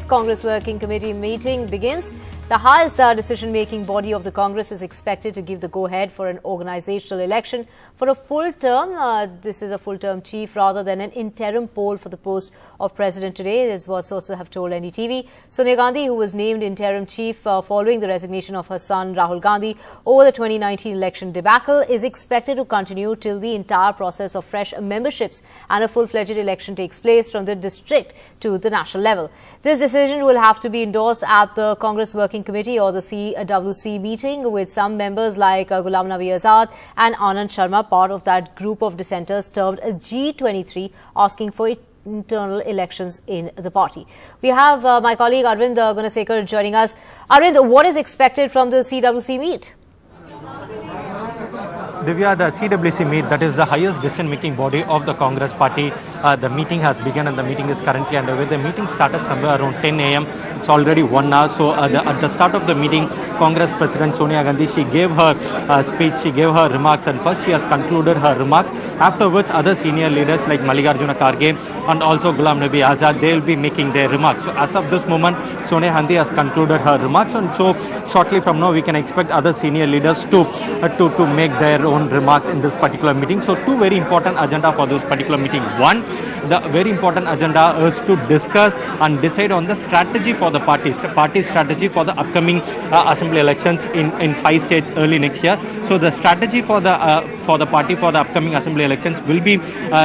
5th Congress Working Committee meeting begins. The highest decision-making body of the Congress is expected to give the go-ahead for an organizational election for a full term. This is a full-term chief rather than an interim poll for the post of president today, is what sources have told NDTV. Sonia Gandhi, who was named interim chief following the resignation of her son Rahul Gandhi over the 2019 election debacle, is expected to continue till the entire process of fresh memberships and a full-fledged election takes place from the district to the national level. This decision will have to be endorsed at the Congress Working Committee or the CWC meeting, with some members like Ghulam Nabi Azad and Anand Sharma, part of that group of dissenters termed G23, asking for internal elections in the party. We have my colleague Arvind Gunasekar joining us. Arvind, what is expected from the CWC meet? Divya, the CWC meet, that is the highest decision-making body of the Congress party. The meeting has begun and the meeting is currently underway. The meeting started somewhere around 10 a.m. It's already 1 hour. So at the start of the meeting, Congress President Sonia Gandhi, she gave her speech, she gave her remarks, and first she has concluded her remarks. After which other senior leaders like Mallikarjuna Kharge and also Ghulam Nabi Azad, they will be making their remarks. So as of this moment, Sonia Gandhi has concluded her remarks, and so shortly from now we can expect other senior leaders to make their own remarks in this particular meeting. So two very important agenda for this particular meeting. One, the very important agenda is to discuss and decide on the strategy for the party strategy for the upcoming assembly elections in 5 states early next year. So the strategy for the party for the upcoming assembly elections will be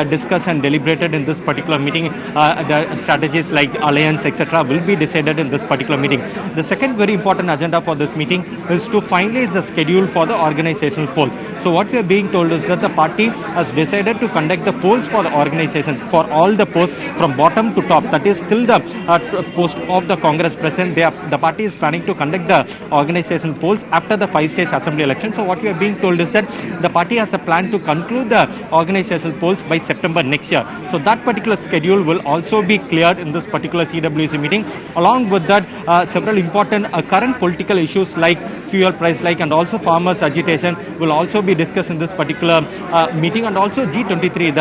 discussed and deliberated in this particular meeting. The strategies like alliance, etc., will be decided in this particular meeting. The second very important agenda for this meeting is to finalize the schedule for the organizational polls. So what we are being told is that the party has decided to conduct the polls for the organization for all the posts from bottom to top, that is till the post of the Congress president. The party is planning to conduct the organization polls after the 5 states assembly election. So what we are being told is that the party has a plan to conclude the organizational polls by September next year. So that particular schedule will also be cleared in this particular CWC meeting. Along with that, several important current political issues like fuel price hike and also farmers agitation will also be discussed in this particular meeting. And also G23,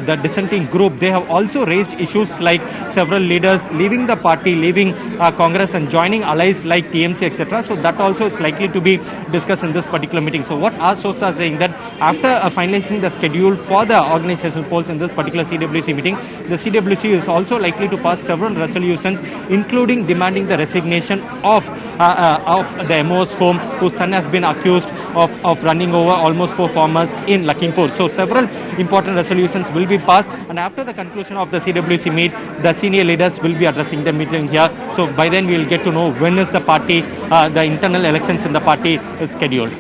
the dissenting group, they have also raised issues like several leaders leaving the party, leaving Congress and joining allies like TMC, etc. So that also is likely to be discussed in this particular meeting. So what our sources are saying that after finalizing the schedule for the organizational polls in this particular CWC meeting, the CWC is also likely to pass several resolutions, including demanding the resignation of the MO's home, whose son has been accused of running over almost 4 farmers in Lakhimpur. So several important resolutions will be passed, and after the conclusion of the CWC meet, the senior leaders will be addressing the meeting here. So by then we will get to know when is the party, the internal elections in the party is scheduled.